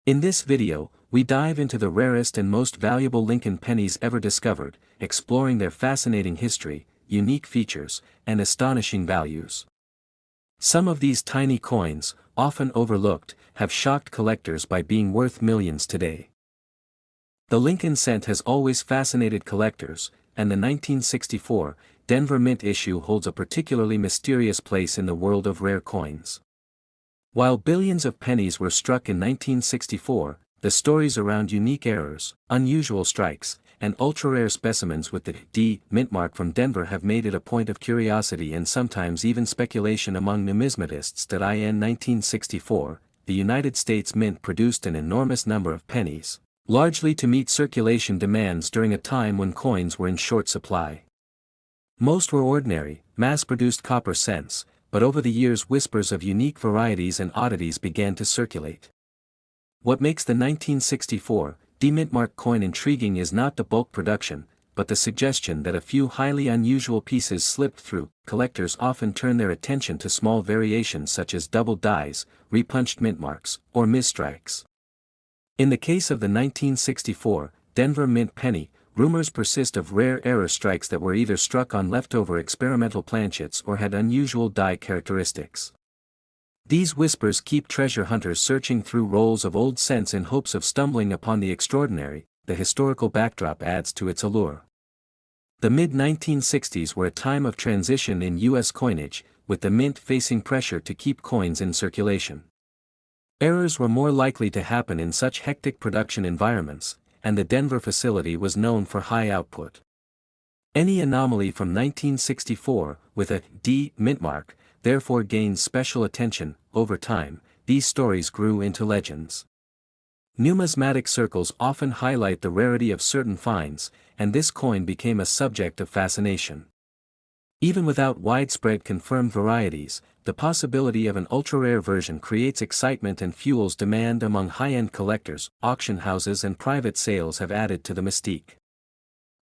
In this video, we dive into the rarest and most valuable Lincoln pennies ever discovered, exploring their fascinating history, unique features, and astonishing values. Some of these tiny coins, often overlooked, have shocked collectors by being worth millions today. The Lincoln cent has always fascinated collectors, and the 1964 Denver Mint issue holds a particularly mysterious place in the world of rare coins. While billions of pennies were struck in 1964, the stories around unique errors, unusual strikes, and ultra-rare specimens with the D mint mark from Denver have made it a point of curiosity and sometimes even speculation among numismatists. In 1964, the United States Mint produced an enormous number of pennies, largely to meet circulation demands during a time when coins were in short supply. Most were ordinary, mass-produced copper cents, but over the years whispers of unique varieties and oddities began to circulate. What makes the 1964 D-Mint mark coin intriguing is not the bulk production, but the suggestion that a few highly unusual pieces slipped through. Collectors often turn their attention to small variations such as double dies, repunched mint marks, or misstrikes. In the case of the 1964 Denver Mint penny, rumors persist of rare error strikes that were either struck on leftover experimental planchets or had unusual die characteristics. These whispers keep treasure hunters searching through rolls of old cents in hopes of stumbling upon the extraordinary. The historical backdrop adds to its allure. The mid-1960s were a time of transition in U.S. coinage, with the mint facing pressure to keep coins in circulation. Errors were more likely to happen in such hectic production environments, and the Denver facility was known for high output. Any anomaly from 1964, with a D mint mark, therefore gains special attention. Over time, these stories grew into legends. Numismatic circles often highlight the rarity of certain finds, and this coin became a subject of fascination. Even without widespread confirmed varieties, the possibility of an ultra-rare version creates excitement and fuels demand among high-end collectors. Auction houses and private sales have added to the mystique.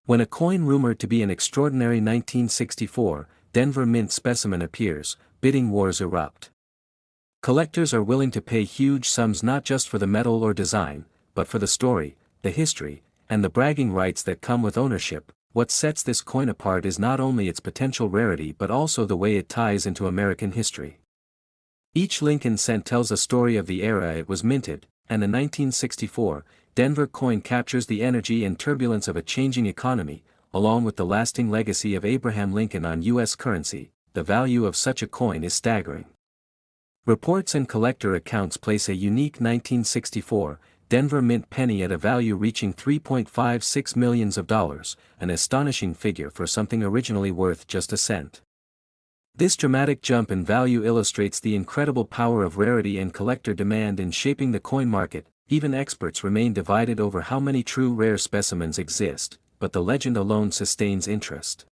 When a coin rumored to be an extraordinary 1964 Denver Mint specimen appears, bidding wars erupt. Collectors are willing to pay huge sums not just for the metal or design, but for the story, the history, and the bragging rights that come with ownership. What sets this coin apart is not only its potential rarity but also the way it ties into American history. Each Lincoln cent tells a story of the era it was minted, and the 1964 Denver coin captures the energy and turbulence of a changing economy, along with the lasting legacy of Abraham Lincoln on U.S. currency. The value of such a coin is staggering. Reports and collector accounts place a unique 1964 Denver Mint penny at a value reaching $3.56 million, an astonishing figure for something originally worth just a cent. This dramatic jump in value illustrates the incredible power of rarity and collector demand in shaping the coin market. Even experts remain divided over how many true rare specimens exist, but the legend alone sustains interest.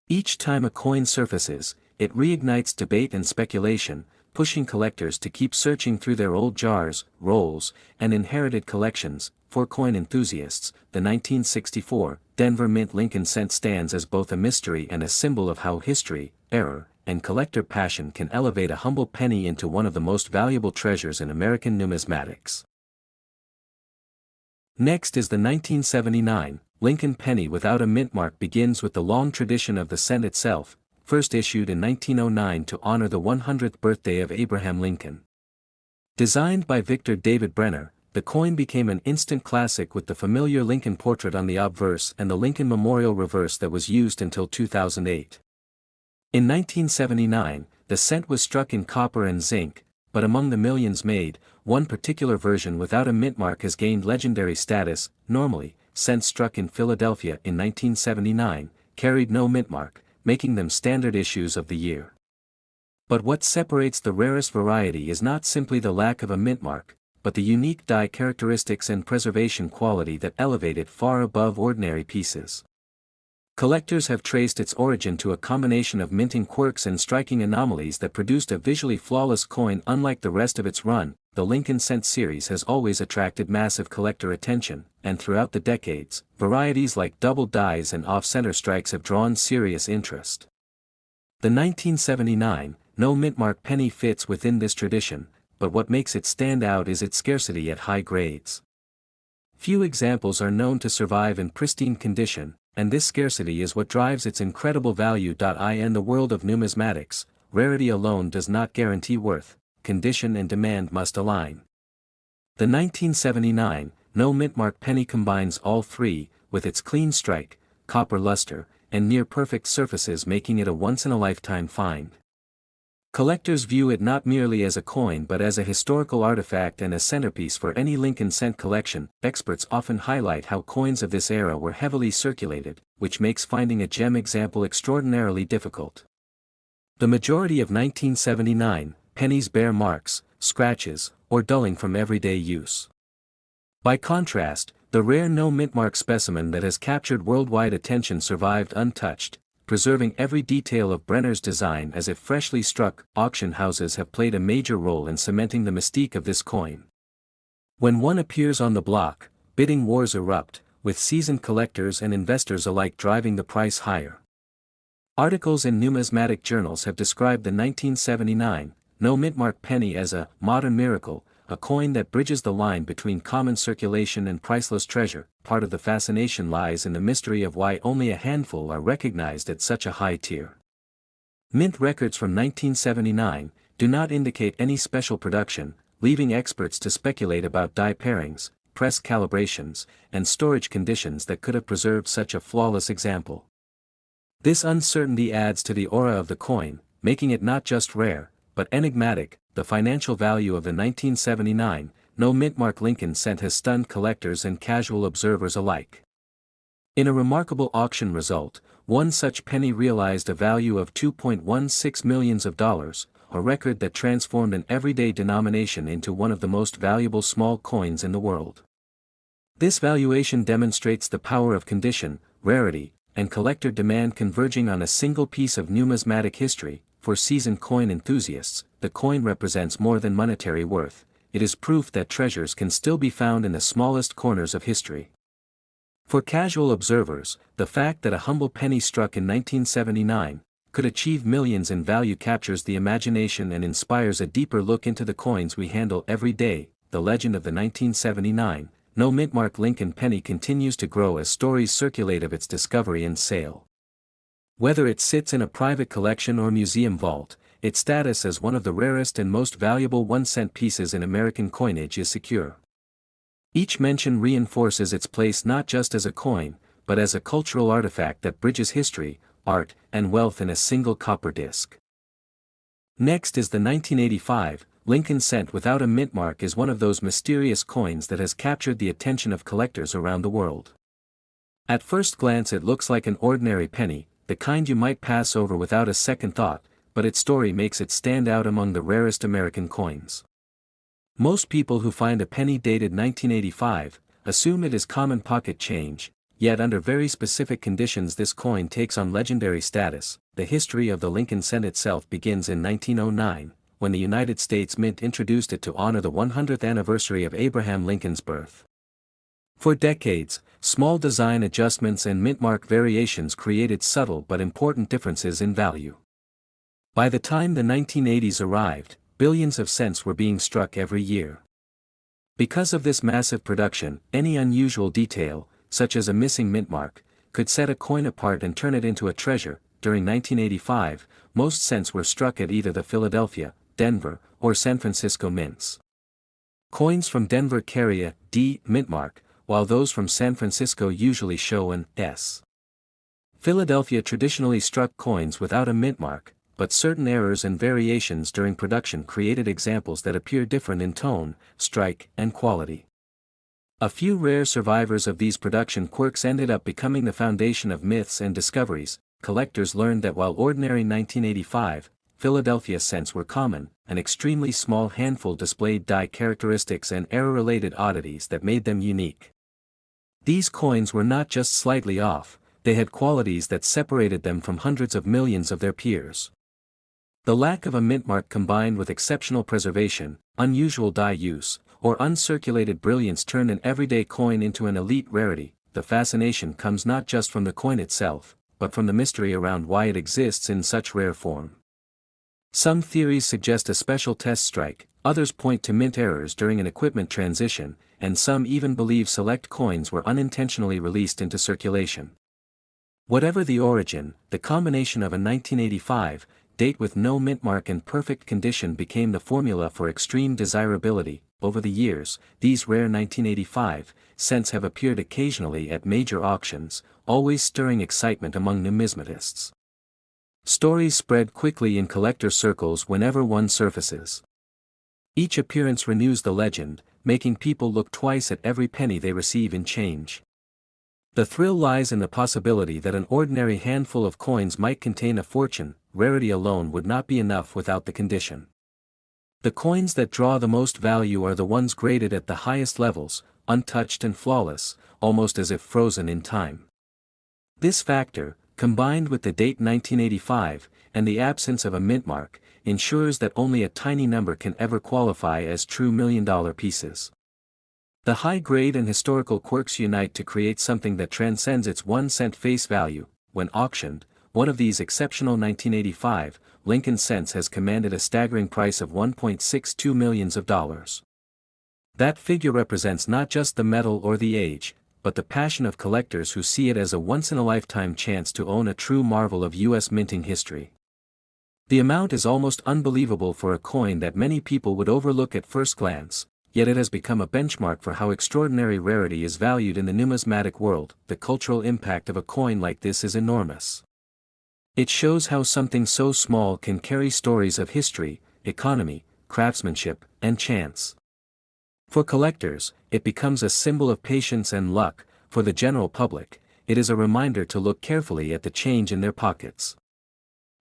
Each time a coin surfaces, it reignites debate and speculation, pushing collectors to keep searching through their old jars, rolls, and inherited collections. For coin enthusiasts, the 1964 Denver Mint Lincoln cent stands as both a mystery and a symbol of how history, error, and collector passion can elevate a humble penny into one of the most valuable treasures in American numismatics. Next is the 1979 Lincoln penny without a mint mark. Begins with the long tradition of the cent itself, first issued in 1909 to honor the 100th birthday of Abraham Lincoln. Designed by Victor David Brenner, the coin became an instant classic with the familiar Lincoln portrait on the obverse and the Lincoln Memorial reverse that was used until 2008. In 1979, the cent was struck in copper and zinc, but among the millions made, one particular version without a mint mark has gained legendary status. Normally, cents struck in Philadelphia in 1979 carried no mint mark, making them standard issues of the year. But what separates the rarest variety is not simply the lack of a mint mark, but the unique die characteristics and preservation quality that elevate it far above ordinary pieces. Collectors have traced its origin to a combination of minting quirks and striking anomalies that produced a visually flawless coin unlike the rest of its run. The Lincoln cent series has always attracted massive collector attention, and throughout the decades, varieties like double dies and off-center strikes have drawn serious interest. The 1979 no mint mark penny fits within this tradition, but what makes it stand out is its scarcity at high grades. Few examples are known to survive in pristine condition, and this scarcity is what drives its incredible value. In the world of numismatics, rarity alone does not guarantee worth, condition and demand must align. The 1979 No Mintmark penny combines all three, with its clean strike, copper luster, and near-perfect surfaces, making it a once-in-a-lifetime find. Collectors view it not merely as a coin but as a historical artifact and a centerpiece for any Lincoln cent collection. Experts often highlight how coins of this era were heavily circulated, which makes finding a gem example extraordinarily difficult. The majority of 1979 pennies bear marks, scratches, or dulling from everyday use. By contrast, the rare No Mintmark specimen that has captured worldwide attention survived untouched, preserving every detail of Brenner's design as if freshly struck. Auction houses have played a major role in cementing the mystique of this coin. When one appears on the block, bidding wars erupt, with seasoned collectors and investors alike driving the price higher. Articles in numismatic journals have described the 1979 No Mintmark penny as a modern miracle, a coin that bridges the line between common circulation and priceless treasure. Part of the fascination lies in the mystery of why only a handful are recognized at such a high tier. Mint records from 1979 do not indicate any special production, leaving experts to speculate about die pairings, press calibrations, and storage conditions that could have preserved such a flawless example. This uncertainty adds to the aura of the coin, making it not just rare, but enigmatic. The financial value of the 1979 No Mintmark Lincoln cent has stunned collectors and casual observers alike. In a remarkable auction result, one such penny realized a value of $2.16 million, a record that transformed an everyday denomination into one of the most valuable small coins in the world. This valuation demonstrates the power of condition, rarity, and collector demand converging on a single piece of numismatic history. For seasoned coin enthusiasts, the coin represents more than monetary worth. It is proof that treasures can still be found in the smallest corners of history. For casual observers, the fact that a humble penny struck in 1979 could achieve millions in value captures the imagination and inspires a deeper look into the coins we handle every day. The legend of the 1979 No Mintmark Lincoln penny continues to grow as stories circulate of its discovery and sale. Whether it sits in a private collection or museum vault, its status as one of the rarest and most valuable 1-cent pieces in American coinage is secure. Each mention reinforces its place not just as a coin, but as a cultural artifact that bridges history, art, and wealth in a single copper disc. Next is the 1985 Lincoln cent without a mintmark. Is one of those mysterious coins that has captured the attention of collectors around the world. At first glance it looks like an ordinary penny, the kind you might pass over without a second thought, but its story makes it stand out among the rarest American coins. Most people who find a penny dated 1985 assume it is common pocket change, yet under very specific conditions this coin takes on legendary status. The history of the Lincoln cent itself begins in 1909, when the United States Mint introduced it to honor the 100th anniversary of Abraham Lincoln's birth. For decades, small design adjustments and mintmark variations created subtle but important differences in value. By the time the 1980s arrived, billions of cents were being struck every year. Because of this massive production, any unusual detail, such as a missing mintmark, could set a coin apart and turn it into a treasure. During 1985, most cents were struck at either the Philadelphia, Denver, or San Francisco mints. Coins from Denver carry a D mintmark, while those from San Francisco usually show an S. Philadelphia traditionally struck coins without a mintmark, but certain errors and variations during production created examples that appear different in tone, strike, and quality. A few rare survivors of these production quirks ended up becoming the foundation of myths and discoveries. Collectors learned that while ordinary 1985 Philadelphia cents were common, an extremely small handful displayed die characteristics and error-related oddities that made them unique. These coins were not just slightly off, they had qualities that separated them from hundreds of millions of their peers. The lack of a mintmark combined with exceptional preservation, unusual die use, or uncirculated brilliance turned an everyday coin into an elite rarity. The fascination comes not just from the coin itself, but from the mystery around why it exists in such rare form. Some theories suggest a special test strike, others point to mint errors during an equipment transition, and some even believe select coins were unintentionally released into circulation. Whatever the origin, the combination of a 1985 date with no mint mark and perfect condition became the formula for extreme desirability. Over the years, these rare 1985 cents have appeared occasionally at major auctions, always stirring excitement among numismatists. Stories spread quickly in collector circles whenever one surfaces. Each appearance renews the legend, making people look twice at every penny they receive in change. The thrill lies in the possibility that an ordinary handful of coins might contain a fortune. Rarity alone would not be enough without the condition. The coins that draw the most value are the ones graded at the highest levels, untouched and flawless, almost as if frozen in time. This factor, combined with the date 1985, and the absence of a mint mark, ensures that only a tiny number can ever qualify as true million-dollar pieces. The high grade and historical quirks unite to create something that transcends its 1-cent face value. When auctioned, one of these exceptional 1985 Lincoln cents has commanded a staggering price of $1.62 million. That figure represents not just the metal or the age, but the passion of collectors who see it as a once-in-a-lifetime chance to own a true marvel of U.S. minting history. The amount is almost unbelievable for a coin that many people would overlook at first glance, yet it has become a benchmark for how extraordinary rarity is valued in the numismatic world. The cultural impact of a coin like this is enormous. It shows how something so small can carry stories of history, economy, craftsmanship, and chance. For collectors, it becomes a symbol of patience and luck. For the general public, it is a reminder to look carefully at the change in their pockets.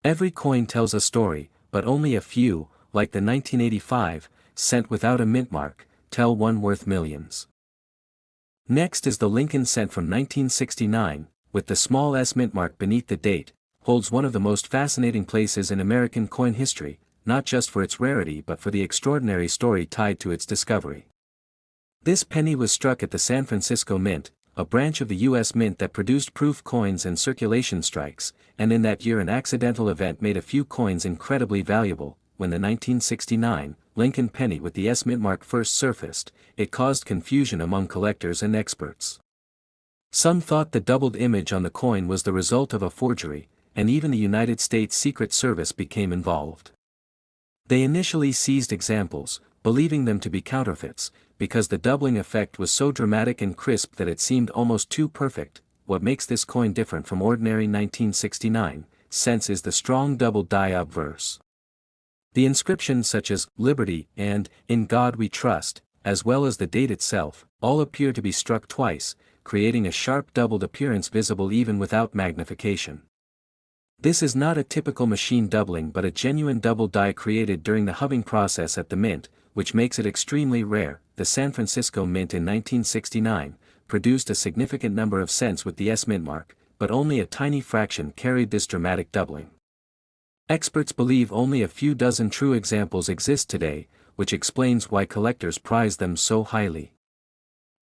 Every coin tells a story, but only a few, like the 1985 cent without a mint mark, tell one worth millions. Next is the Lincoln cent from 1969, with the small S mint mark beneath the date, holds one of the most fascinating places in American coin history, not just for its rarity but for the extraordinary story tied to its discovery. This penny was struck at the San Francisco Mint, a branch of the U.S. Mint that produced proof coins and circulation strikes, and in that year an accidental event made a few coins incredibly valuable. When the 1969 Lincoln penny with the S mint mark first surfaced, it caused confusion among collectors and experts. Some thought the doubled image on the coin was the result of a forgery, and even the United States Secret Service became involved. They initially seized examples, believing them to be counterfeits, because the doubling effect was so dramatic and crisp that it seemed almost too perfect. What makes this coin different from ordinary 1969 cents is the strong double die obverse. The inscriptions such as "Liberty" and "In God We Trust," as well as the date itself, all appear to be struck twice, creating a sharp doubled appearance visible even without magnification. This is not a typical machine doubling but a genuine double die created during the hubbing process at the mint, which makes it extremely rare. The San Francisco Mint in 1969 produced a significant number of cents with the S mint mark, but only a tiny fraction carried this dramatic doubling. Experts believe only a few dozen true examples exist today, which explains why collectors prize them so highly.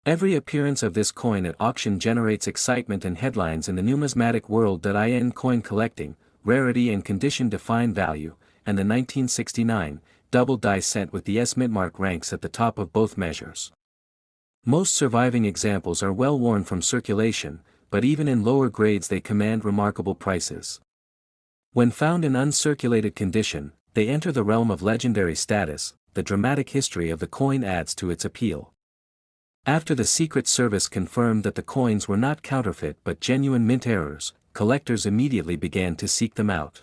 Every appearance of this coin at auction generates excitement and headlines in the numismatic world. In coin collecting, rarity and condition define value, and the 1969 double die cent with the S mint mark ranks at the top of both measures. Most surviving examples are well worn from circulation, but even in lower grades they command remarkable prices. When found in uncirculated condition, they enter the realm of legendary status. The dramatic history of the coin adds to its appeal. After the Secret Service confirmed that the coins were not counterfeit but genuine mint errors, collectors immediately began to seek them out.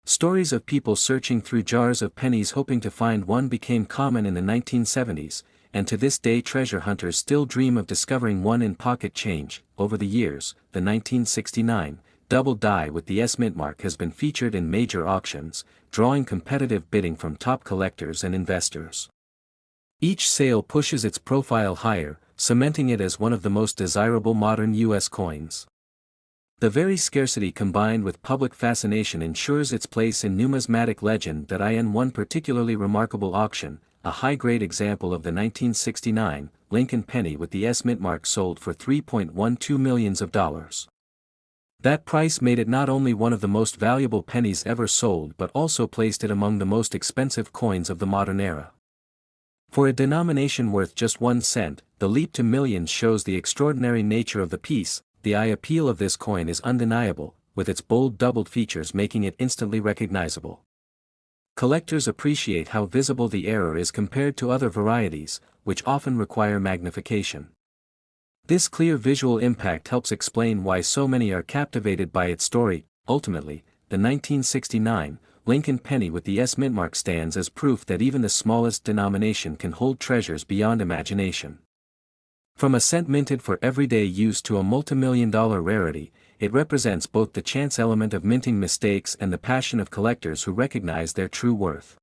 Stories of people searching through jars of pennies hoping to find one became common in the 1970s, and to this day treasure hunters still dream of discovering one in pocket change. Over the years, the 1969 double die with the S mint mark has been featured in major auctions, drawing competitive bidding from top collectors and investors. Each sale pushes its profile higher, cementing it as one of the most desirable modern U.S. coins. The very scarcity combined with public fascination ensures its place in numismatic legend. In one particularly remarkable auction, a high-grade example of the 1969 Lincoln penny with the S mint mark sold for $3.12 million. That price made it not only one of the most valuable pennies ever sold but also placed it among the most expensive coins of the modern era. For a denomination worth just 1 cent, the leap to millions shows the extraordinary nature of the piece. The eye appeal of this coin is undeniable, with its bold doubled features making it instantly recognizable. Collectors appreciate how visible the error is compared to other varieties, which often require magnification. This clear visual impact helps explain why so many are captivated by its story. Ultimately, the 1969 Lincoln penny with the S mint mark stands as proof that even the smallest denomination can hold treasures beyond imagination. From a cent minted for everyday use to a multimillion-dollar rarity, it represents both the chance element of minting mistakes and the passion of collectors who recognize their true worth.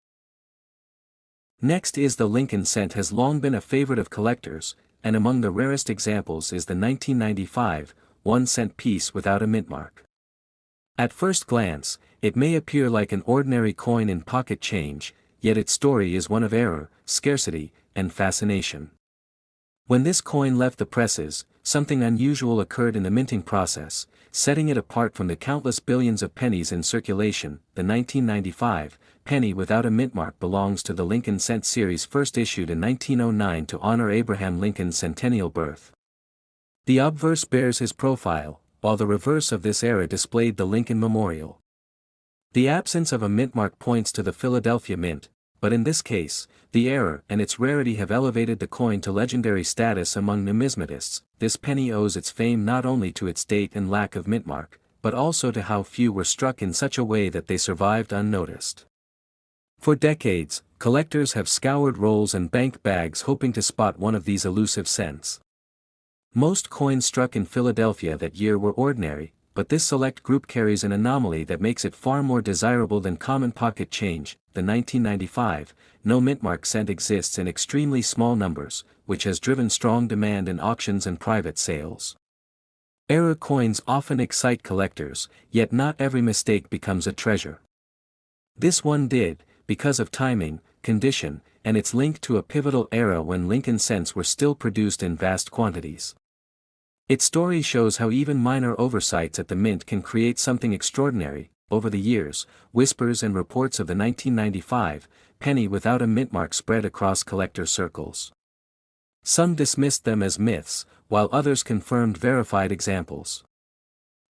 Next is the Lincoln cent has long been a favorite of collectors, and among the rarest examples is the 1995 1-cent piece without a mint mark. At first glance, it may appear like an ordinary coin in pocket change, yet its story is one of error, scarcity, and fascination. When this coin left the presses, something unusual occurred in the minting process, setting it apart from the countless billions of pennies in circulation. The 1995 penny without a mint mark belongs to the Lincoln cent series, first issued in 1909 to honor Abraham Lincoln's centennial birth. The obverse bears his profile, while the reverse of this era displayed the Lincoln Memorial. The absence of a mint mark points to the Philadelphia Mint, but in this case, the error and its rarity have elevated the coin to legendary status among numismatists. This penny owes its fame not only to its date and lack of mint mark, but also to how few were struck in such a way that they survived unnoticed. For decades, collectors have scoured rolls and bank bags hoping to spot one of these elusive cents. Most coins struck in Philadelphia that year were ordinary, but this select group carries an anomaly that makes it far more desirable than common pocket change. The 1995 no mint mark cent exists in extremely small numbers, which has driven strong demand in auctions and private sales. Error coins often excite collectors, yet not every mistake becomes a treasure. This one did, because of timing, condition, and its link to a pivotal era when Lincoln cents were still produced in vast quantities. Its story shows how even minor oversights at the mint can create something extraordinary. Over the years, whispers and reports of the 1995 penny without a mint mark spread across collector circles. Some dismissed them as myths, while others confirmed verified examples.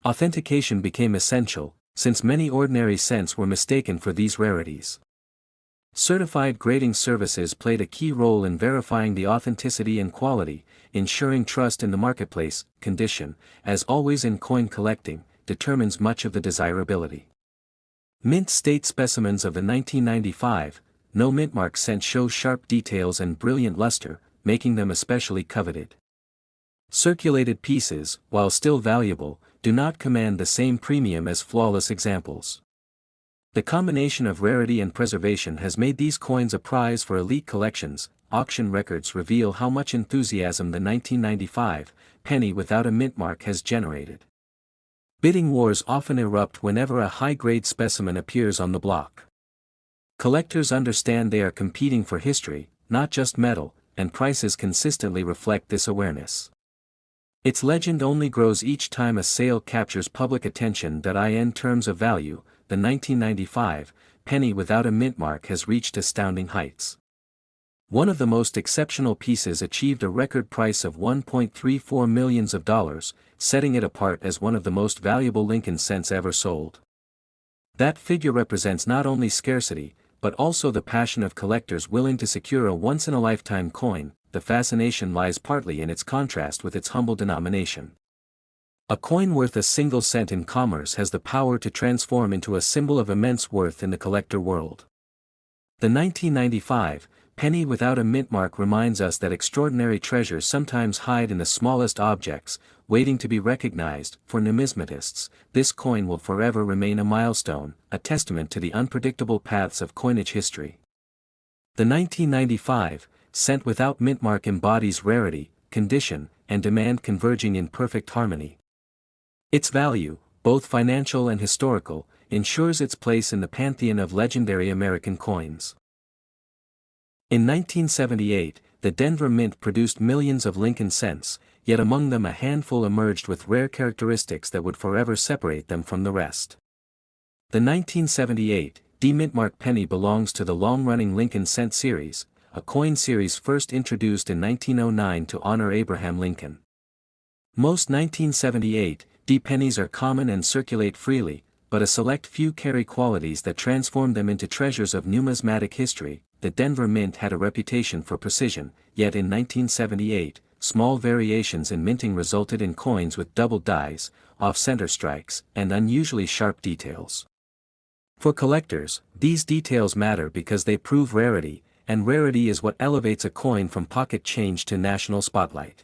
Authentication became essential, since many ordinary cents were mistaken for these rarities. Certified grading services played a key role in verifying the authenticity and quality, ensuring trust in the marketplace. Condition, as always in coin collecting, determines much of the desirability. Mint state specimens of the 1995 no mint mark cent show sharp details and brilliant luster, making them especially coveted. Circulated pieces, while still valuable, do not command the same premium as flawless examples. The combination of rarity and preservation has made these coins a prize for elite collections. Auction records reveal how much enthusiasm the 1995 penny without a mint mark has generated. Bidding wars often erupt whenever a high-grade specimen appears on the block. Collectors understand they are competing for history, not just metal, and prices consistently reflect this awareness. Its legend only grows each time a sale captures public attention. In terms of value, the 1995 penny without a mint mark has reached astounding heights. One of the most exceptional pieces achieved a record price of $1.34 million, setting it apart as one of the most valuable Lincoln cents ever sold. That figure represents not only scarcity, but also the passion of collectors willing to secure a once-in-a-lifetime coin. The fascination lies partly in its contrast with its humble denomination. A coin worth a single cent in commerce has the power to transform into a symbol of immense worth in the collector world. The 1995 penny without a mint mark reminds us that extraordinary treasures sometimes hide in the smallest objects, waiting to be recognized. For numismatists, this coin will forever remain a milestone, a testament to the unpredictable paths of coinage history. The 1995 cent without mint mark embodies rarity, condition, and demand converging in perfect harmony. Its value, both financial and historical, ensures its place in the pantheon of legendary American coins. In 1978, the Denver Mint produced millions of Lincoln cents, yet among them a handful emerged with rare characteristics that would forever separate them from the rest. The 1978 D Mintmark penny belongs to the long-running Lincoln cent series, a coin series first introduced in 1909 to honor Abraham Lincoln. Most 1978 D pennies are common and circulate freely, but a select few carry qualities that transform them into treasures of numismatic history. The Denver Mint had a reputation for precision, yet in 1978, small variations in minting resulted in coins with double dies, off-center strikes, and unusually sharp details. For collectors, these details matter because they prove rarity, and rarity is what elevates a coin from pocket change to national spotlight.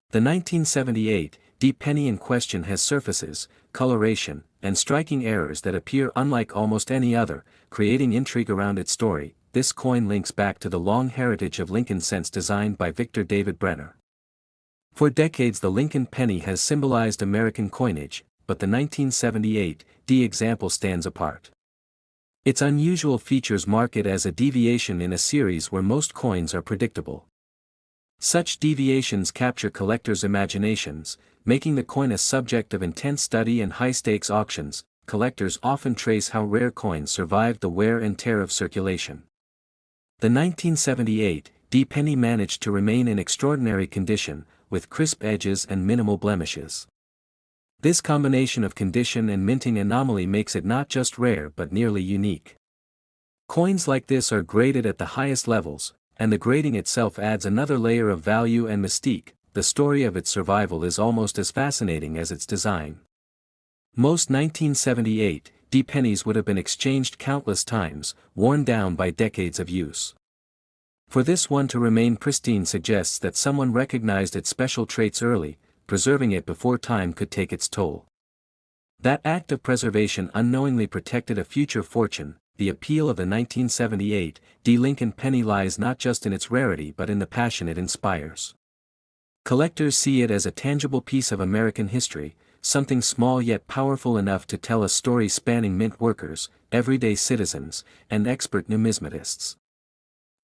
The 1978 D penny in question has surfaces, coloration, and striking errors that appear unlike almost any other, creating intrigue around its story. This coin links back to the long heritage of Lincoln cents designed by Victor David Brenner. For decades the Lincoln penny has symbolized American coinage, but the 1978 D example stands apart. Its unusual features mark it as a deviation in a series where most coins are predictable. Such deviations capture collectors' imaginations, making the coin a subject of intense study and high-stakes auctions. Collectors often trace how rare coins survived the wear and tear of circulation. The 1978 D penny managed to remain in extraordinary condition, with crisp edges and minimal blemishes. This combination of condition and minting anomaly makes it not just rare but nearly unique. Coins like this are graded at the highest levels, and the grading itself adds another layer of value and mystique. The story of its survival is almost as fascinating as its design. Most 1978 D pennies would have been exchanged countless times, worn down by decades of use. For this one to remain pristine suggests that someone recognized its special traits early, preserving it before time could take its toll. That act of preservation unknowingly protected a future fortune. The appeal of the 1978 D Lincoln penny lies not just in its rarity but in the passion it inspires. Collectors see it as a tangible piece of American history, something small yet powerful enough to tell a story spanning mint workers, everyday citizens, and expert numismatists.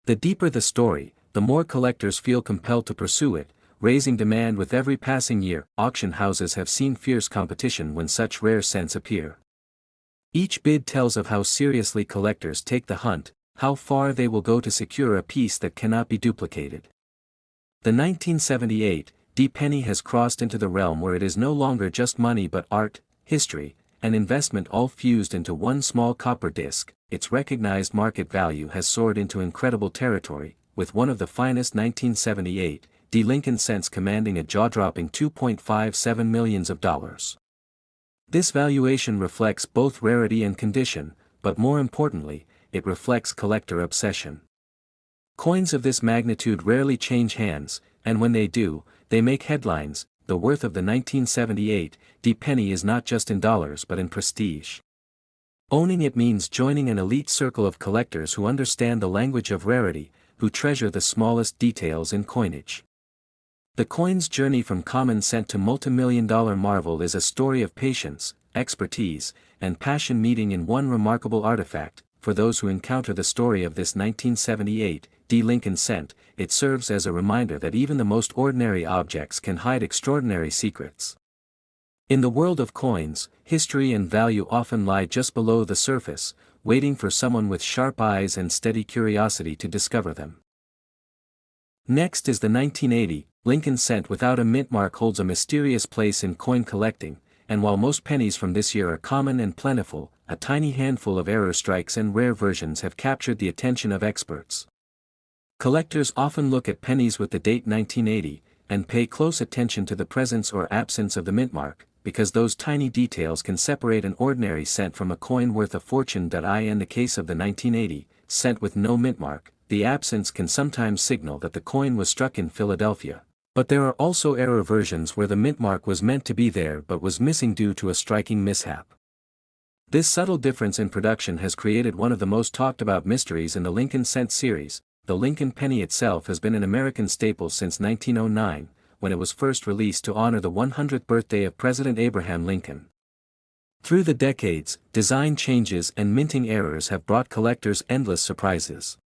The deeper the story, the more collectors feel compelled to pursue it, raising demand with every passing year. Auction houses have seen fierce competition when such rare cents appear. Each bid tells of how seriously collectors take the hunt, how far they will go to secure a piece that cannot be duplicated. The 1978 D penny has crossed into the realm where it is no longer just money but art, history, and investment all fused into one small copper disc. Its recognized market value has soared into incredible territory, with one of the finest 1978 D Lincoln cents commanding a jaw-dropping $2.57 million. This valuation reflects both rarity and condition, but more importantly, it reflects collector obsession. Coins of this magnitude rarely change hands, and when they do, they make headlines. The worth of the 1978 D penny is not just in dollars but in prestige. Owning it means joining an elite circle of collectors who understand the language of rarity, who treasure the smallest details in coinage. The coin's journey from common cent to multimillion-dollar marvel is a story of patience, expertise, and passion meeting in one remarkable artifact. For those who encounter the story of this 1978 D Lincoln cent, it serves as a reminder that even the most ordinary objects can hide extraordinary secrets. In the world of coins, history and value often lie just below the surface, waiting for someone with sharp eyes and steady curiosity to discover them. Next is the 1980 Lincoln cent without a mint mark holds a mysterious place in coin collecting, and while most pennies from this year are common and plentiful, a tiny handful of error strikes and rare versions have captured the attention of experts. Collectors often look at pennies with the date 1980, and pay close attention to the presence or absence of the mint mark, because those tiny details can separate an ordinary cent from a coin worth a fortune. In the case of the 1980 cent with no mint mark, the absence can sometimes signal that the coin was struck in Philadelphia. But there are also error versions where the mint mark was meant to be there but was missing due to a striking mishap. This subtle difference in production has created one of the most talked about mysteries in the Lincoln cent series. The Lincoln penny itself has been an American staple since 1909, when it was first released to honor the 100th birthday of President Abraham Lincoln. Through the decades, design changes and minting errors have brought collectors endless surprises.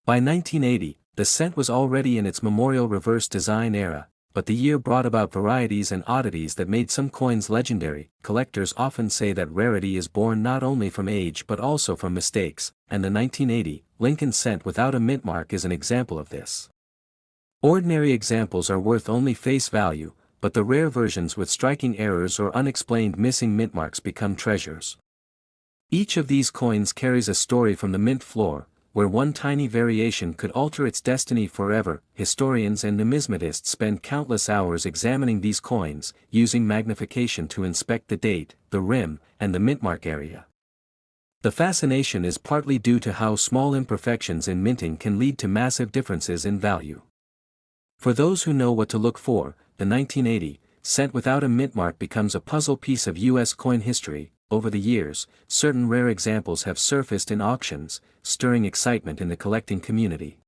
By 1980, The cent was already in its memorial reverse design era, but the year brought about varieties and oddities that made some coins legendary. Collectors often say that rarity is born not only from age but also from mistakes, and the 1980 Lincoln cent without a mint mark is an example of this. Ordinary examples are worth only face value, but the rare versions with striking errors or unexplained missing mint marks become treasures. Each of these coins carries a story from the mint floor, where one tiny variation could alter its destiny forever. Historians and numismatists spend countless hours examining these coins, using magnification to inspect the date, the rim, and the mintmark area. The fascination is partly due to how small imperfections in minting can lead to massive differences in value. For those who know what to look for, the 1980 cent without a mint mark becomes a puzzle piece of U.S. coin history. Over the years, certain rare examples have surfaced in auctions, stirring excitement in the collecting community.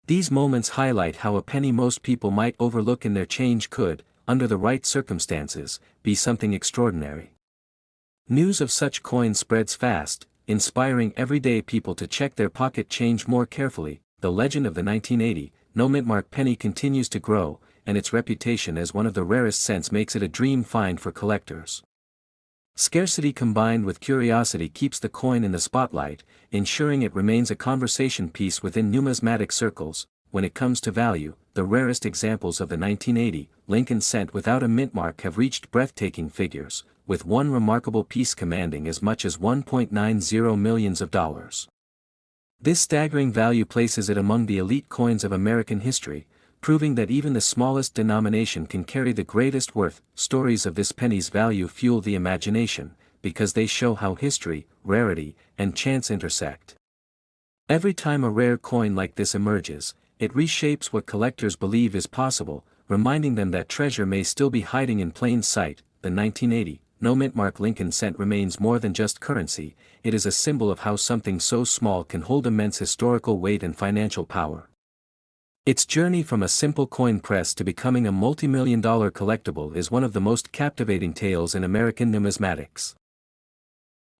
These moments highlight how a penny most people might overlook in their change could, under the right circumstances, be something extraordinary. News of such coins spreads fast, inspiring everyday people to check their pocket change more carefully. The legend of the 1980 no mint mark penny continues to grow, and its reputation as one of the rarest cents makes it a dream find for collectors. Scarcity combined with curiosity keeps the coin in the spotlight, ensuring it remains a conversation piece within numismatic circles. When it comes to value, the rarest examples of the 1980 Lincoln cent without a mint mark have reached breathtaking figures, with one remarkable piece commanding as much as $1.90 million. This staggering value places it among the elite coins of American history, proving that even the smallest denomination can carry the greatest worth. Stories of this penny's value fuel the imagination, because they show how history, rarity, and chance intersect. Every time a rare coin like this emerges, it reshapes what collectors believe is possible, reminding them that treasure may still be hiding in plain sight. The 1980 no mint mark Lincoln cent remains more than just currency, it is a symbol of how something so small can hold immense historical weight and financial power. Its journey from a simple coin press to becoming a multi-million-dollar collectible is one of the most captivating tales in American numismatics.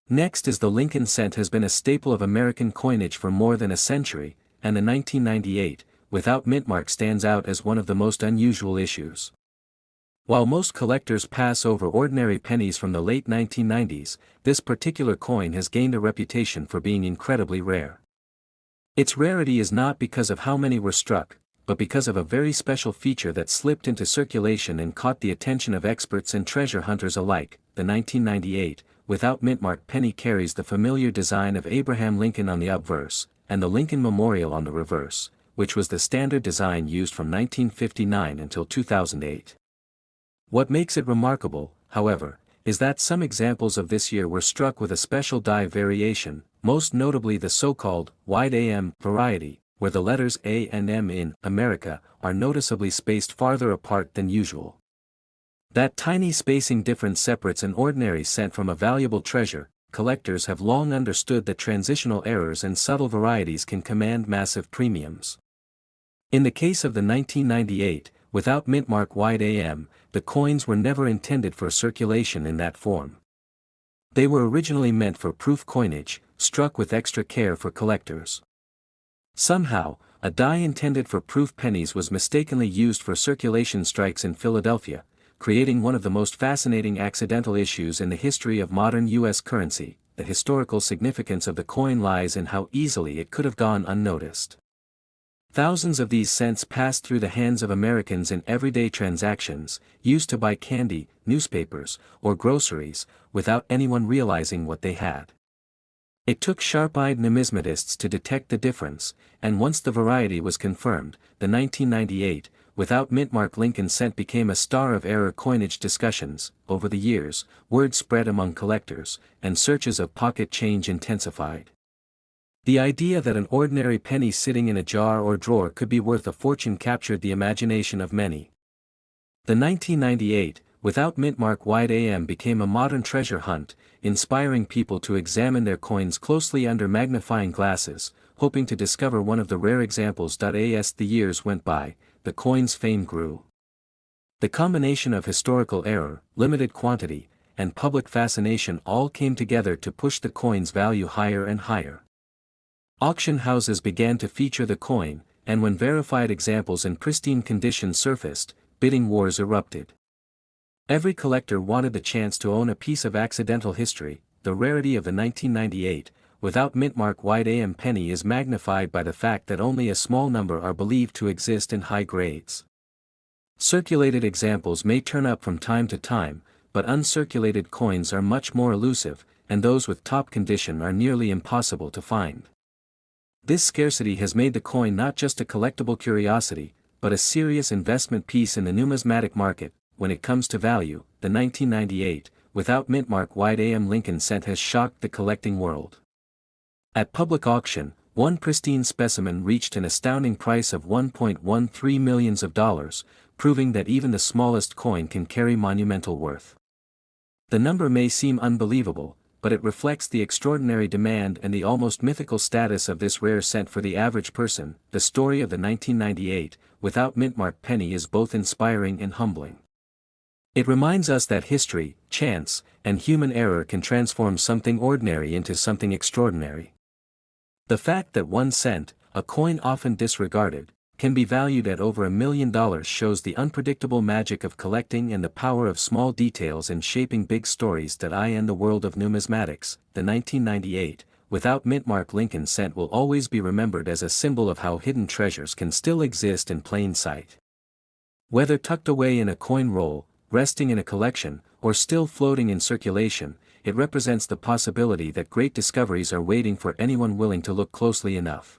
Next is the Lincoln cent has been a staple of American coinage for more than a century, and the 1998 without mint mark stands out as one of the most unusual issues. While most collectors pass over ordinary pennies from the late 1990s, this particular coin has gained a reputation for being incredibly rare. Its rarity is not because of how many were struck, but because of a very special feature that slipped into circulation and caught the attention of experts and treasure hunters alike. The 1998 without mint mark penny carries the familiar design of Abraham Lincoln on the obverse, and the Lincoln Memorial on the reverse, which was the standard design used from 1959 until 2008. What makes it remarkable, however, is that some examples of this year were struck with a special die variation, most notably the so-called wide AM variety, where the letters A and M in America are noticeably spaced farther apart than usual. That tiny spacing difference separates an ordinary cent from a valuable treasure. Collectors have long understood that transitional errors and subtle varieties can command massive premiums. In the case of the 1998 without mint mark wide AM, the coins were never intended for circulation in that form. They were originally meant for proof coinage, struck with extra care for collectors. Somehow, a die intended for proof pennies was mistakenly used for circulation strikes in Philadelphia, creating one of the most fascinating accidental issues in the history of modern U.S. currency. The historical significance of the coin lies in how easily it could have gone unnoticed. Thousands of these cents passed through the hands of Americans in everyday transactions, used to buy candy, newspapers, or groceries, without anyone realizing what they had. It took sharp-eyed numismatists to detect the difference, and once the variety was confirmed, the 1998 without mint mark Lincoln cent became a star of error coinage discussions. Over the years, word spread among collectors, and searches of pocket change intensified. The idea that an ordinary penny sitting in a jar or drawer could be worth a fortune captured the imagination of many. The 1998 without mint mark wide AM became a modern treasure hunt, inspiring people to examine their coins closely under magnifying glasses, hoping to discover one of the rare examples. As the years went by, the coin's fame grew. The combination of historical error, limited quantity, and public fascination all came together to push the coin's value higher and higher. Auction houses began to feature the coin, and when verified examples in pristine condition surfaced, bidding wars erupted. Every collector wanted the chance to own a piece of accidental history. The rarity of the 1998, without mintmark white AM penny is magnified by the fact that only a small number are believed to exist in high grades. Circulated examples may turn up from time to time, but uncirculated coins are much more elusive, and those with top condition are nearly impossible to find. This scarcity has made the coin not just a collectible curiosity, but a serious investment piece in the numismatic market. When it comes to value, the 1998, without mintmark white AM Lincoln cent has shocked the collecting world. At public auction, one pristine specimen reached an astounding price of $1.13 million, proving that even the smallest coin can carry monumental worth. The number may seem unbelievable, but it reflects the extraordinary demand and the almost mythical status of this rare cent for the average person. The story of the 1998, without mintmark penny is both inspiring and humbling. It reminds us that history, chance, and human error can transform something ordinary into something extraordinary. The fact that 1 cent, a coin often disregarded, can be valued at over $1 million shows the unpredictable magic of collecting and the power of small details in shaping big stories that in the world of numismatics. The 1998, without mintmark Lincoln cent will always be remembered as a symbol of how hidden treasures can still exist in plain sight. Whether tucked away in a coin roll, resting in a collection, or still floating in circulation, it represents the possibility that great discoveries are waiting for anyone willing to look closely enough.